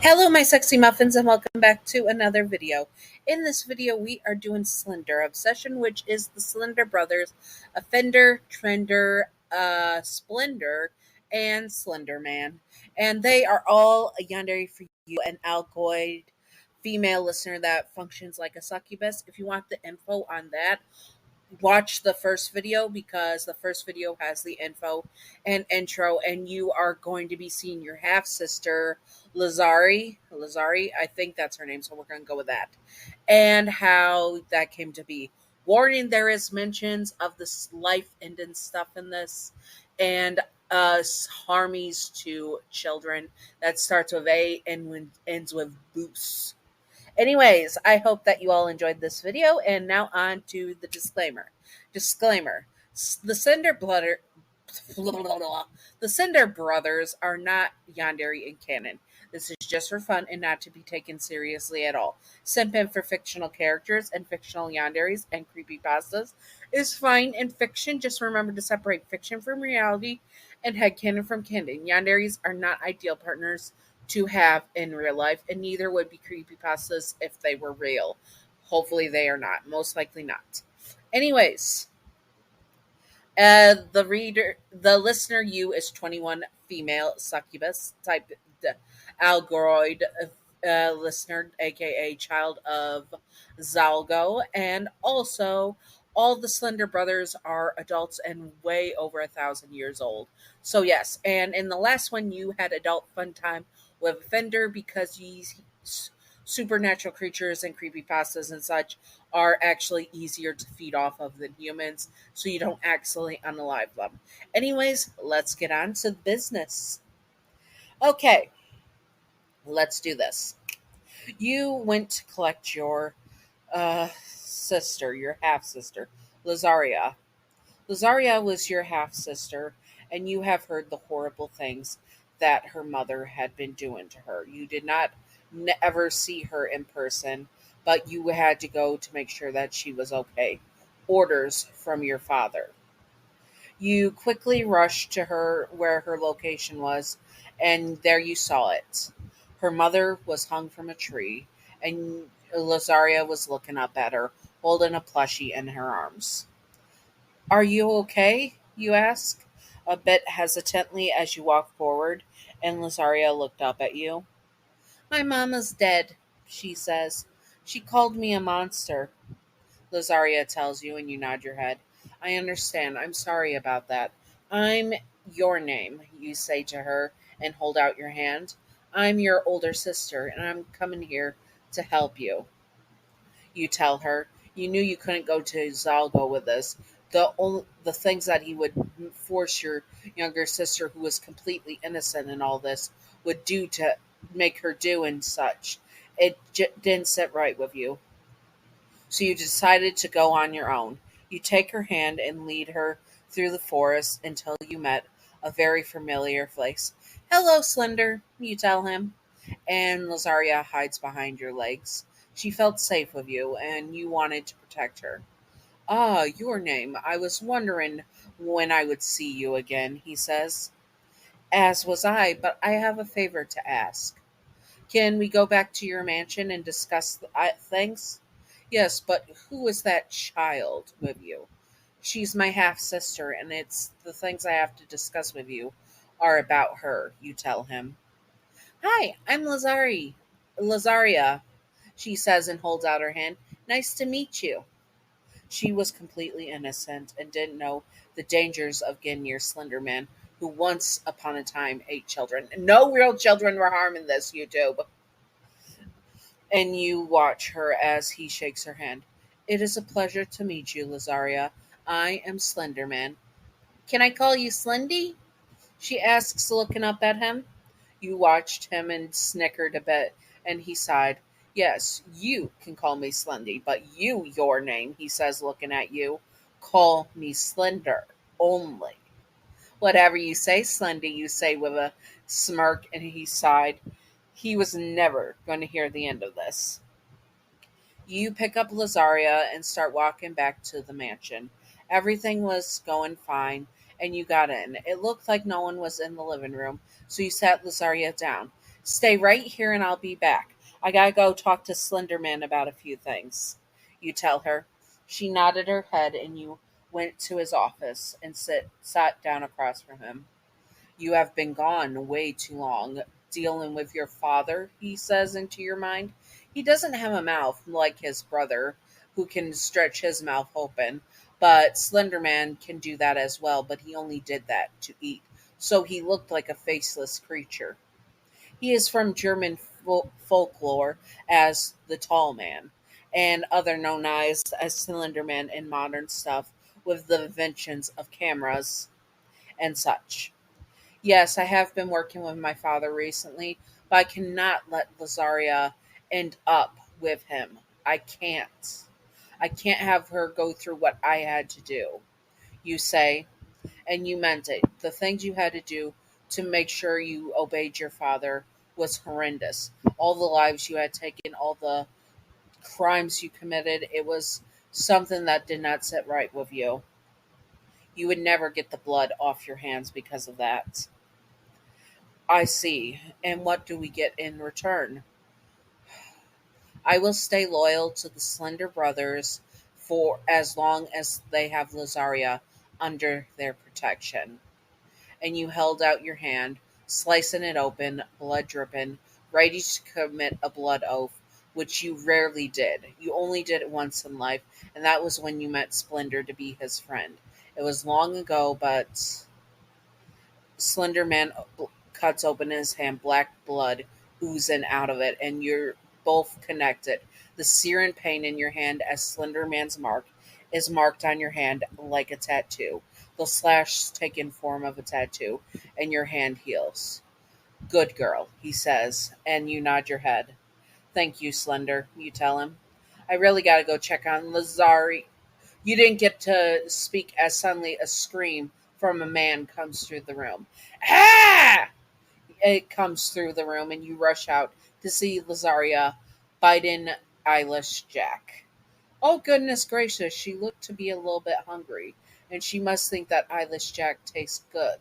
Hello, my sexy muffins, and welcome back to another video. In this video, we are doing Slender Obsession, which is the Slender Brothers, Offender, Trender, Splendor, and Slender Man. And they are all a Yandere for you, an Algoid female listener that functions like a succubus. If you want the info on that, watch the first video because the first video has the info and intro, and you are going to be seeing your half sister Lazari, I think that's her name, so we're going to go with that, and how that came to be. Warning, there is mentions of this life ending stuff in this, and harmies to children that starts with A and ends with boos. Anyways, I hope that you all enjoyed this video, and now on to the disclaimer. Disclaimer: the Cinder Blooder, the Cinder Brothers are not Yandere in canon. This is just for fun and not to be taken seriously at all. Simping for fictional characters and fictional yanderes and creepypastas is fine in fiction. Just remember to separate fiction from reality and headcanon from canon. Yanderes are not ideal partners to have in real life, and neither would be creepypastas if they were real. Hopefully, they are not. Most likely not. Anyways, the listener, you is 21 female succubus type Algoid listener, aka child of Zalgo, and also all the Slender brothers are adults and way over 1,000 years old. So yes, and in the last one, you had adult fun time with Fender because these supernatural creatures and creepypastas and such are actually easier to feed off of than humans, so you don't accidentally unalive them. Anyways, let's get on to business. Okay, let's do this. You went to collect your sister, your half sister, Lazaria. Lazaria was your half sister, and you have heard the horrible things that her mother had been doing to her. You did not ever see her in person, but you had to go to make sure that she was okay. Orders from your father. You quickly rushed to her where her location was, and there you saw it. Her mother was hung from a tree, and Lazaria was looking up at her, holding a plushie in her arms. Are you okay? You ask, a bit hesitantly as you walk forward, and Lazaria looked up at you. My mama's dead, she says. She called me a monster, Lazaria tells you, and you nod your head. I understand. I'm sorry about that. I'm your name, you say to her and hold out your hand. I'm your older sister, and I'm coming here to help you. You tell her. You knew you couldn't go to Zalgo with us. The things that he would force your younger sister, who was completely innocent in all this, would do to make her do and such. Didn't sit right with you. So you decided to go on your own. You take her hand and lead her through the forest until you met a very familiar place. Hello, Slender, you tell him, and Lazaria hides behind your legs. She felt safe with you, and you wanted to protect her. Ah, your name. I was wondering when I would see you again, he says. As was I, but I have a favor to ask. Can we go back to your mansion and discuss things? Yes, but who is that child with you? She's my half sister, and it's the things I have to discuss with you are about her, you tell him. Hi, I'm Lazaria, she says and holds out her hand. Nice to meet you. She was completely innocent and didn't know the dangers of getting near Slenderman, who once upon a time ate children. No real children were harmed in this, YouTube. And you watch her as he shakes her hand. It is a pleasure to meet you, Lazaria. I am Slenderman. Can I call you Slendy? She asks, looking up at him. You watched him and snickered a bit, and he sighed. Yes, you can call me Slendy, but your name, he says, looking at you. Call me Slender, only. Whatever you say, Slendy, you say with a smirk, and he sighed. He was never going to hear the end of this. You pick up Lazaria and start walking back to the mansion. Everything was going fine, and you got in. It looked like no one was in the living room, so you sat Lazaria down. Stay right here and I'll be back. I gotta go talk to Slenderman about a few things. You tell her. She nodded her head and you went to his office and sat down across from him. You have been gone way too long. Dealing with your father, he says into your mind. He doesn't have a mouth like his brother, who can stretch his mouth open. But Slenderman can do that as well, but he only did that to eat. So he looked like a faceless creature. He is from German folklore as the Tall Man, and other known as Slenderman in modern stuff with the inventions of cameras and such. Yes, I have been working with my father recently, but I cannot let Lazaria end up with him. I can't. I can't have her go through what I had to do. You say, and you meant it. The things you had to do to make sure you obeyed your father was horrendous. All the lives you had taken, all the crimes you committed, it was something that did not sit right with you. You would never get the blood off your hands because of that. I see. And what do we get in return? I will stay loyal to the Slender Brothers for as long as they have Lazaria under their protection. And you held out your hand, slicing it open, blood dripping, ready to commit a blood oath, which you rarely did. You only did it once in life, and that was when you met Splendor to be his friend. It was long ago, but Slender Man cuts open his hand, black blood oozing out of it, and you're both connected. The searing pain in your hand as Slender Man's mark is marked on your hand like a tattoo. The slash taken form of a tattoo, and your hand heals. Good girl, he says, and you nod your head. Thank you, Slender, you tell him. I really gotta go check on Lazari. You didn't get to speak as suddenly a scream from a man comes through the room. Ah! It comes through the room, and you rush out to see Lazaria biting eyelash Jack. Oh, goodness gracious, she looked to be a little bit hungry, and she must think that eyelash Jack tastes good.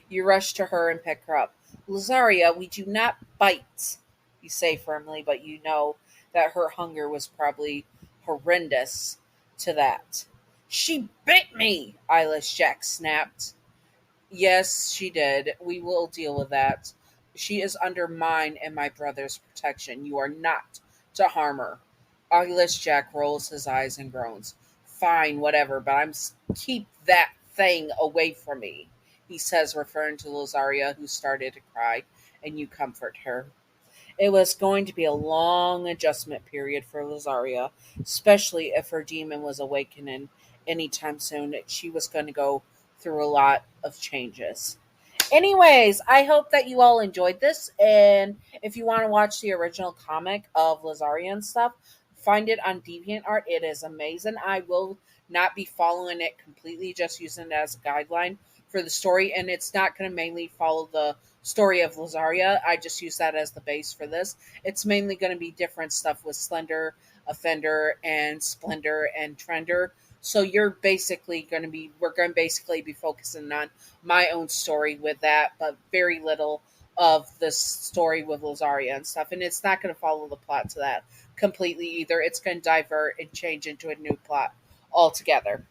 You rush to her and pick her up. Lazaria, we do not bite, you say firmly, but you know that her hunger was probably horrendous to that. She bit me, Eyelash Jack snapped. Yes, she did. We will deal with that. She is under mine and my brother's protection. You are not to harm her. Eyelash Jack rolls his eyes and groans. Fine, whatever, but keep that thing away from me, he says, referring to Lazaria, who started to cry, and you comfort her. It was going to be a long adjustment period for Lazaria, especially if her demon was awakening anytime soon. She was going to go through a lot of changes. Anyways, I hope that you all enjoyed this. And if you want to watch the original comic of Lazaria and stuff, find it on DeviantArt. It is amazing. I will not be following it completely, just using it as a guideline for the story. And it's not going to mainly follow the story of Lazaria. I just use that as the base for this. It's mainly going to be different stuff with Slender, Offender, and Splendor and Trender. So we're going to basically be focusing on my own story with that, but very little of the story with Lazaria and stuff. And it's not going to follow the plot to that completely either. It's going to divert and change into a new plot altogether.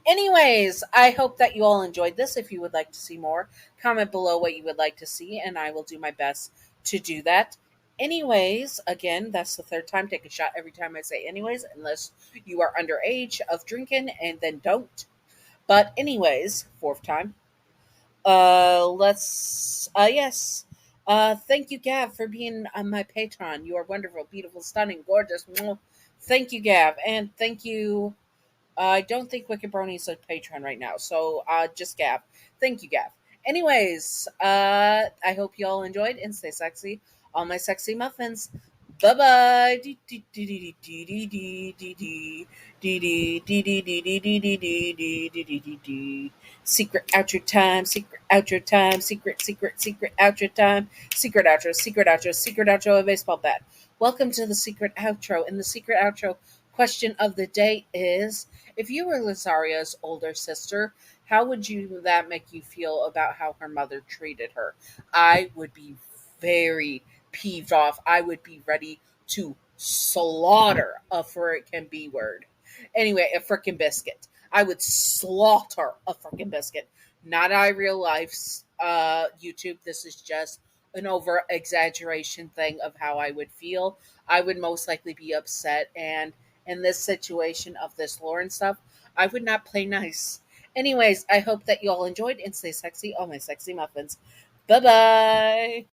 Anyways, I hope that you all enjoyed this. If you would like to see more, comment below what you would like to see, and I will do my best to do that. Anyways, again, that's the third time. Take a shot every time I say anyways, unless you are underage of drinking, and then don't. But anyways, fourth time. Yes. Thank you, Gav, for being on my Patreon. You are wonderful, beautiful, stunning, gorgeous. Thank you, Gav, and thank you. I don't think Wicked Brony is a patron right now, so just Gav. Thank you, Gav. Anyways, I hope you all enjoyed and stay sexy. All my sexy muffins. Bye bye. Secret outro time. Secret outro time. Secret outro time. Secret outro. Secret outro. Secret outro. A baseball bat. Welcome to the secret outro. In the secret outro, Question of the day is, if you were Lazaria's older sister, how would you that make you feel about how her mother treated her? I would be very peeved off. I would be ready to slaughter a frickin' B word. Anyway, a frickin' biscuit. I would slaughter a frickin' biscuit. Not I real life's YouTube. This is just an over exaggeration thing of how I would feel. I would most likely be upset, and in this situation of this lore and stuff, I would not play nice. Anyways, I hope that you all enjoyed and stay sexy, all my sexy muffins. Bye bye.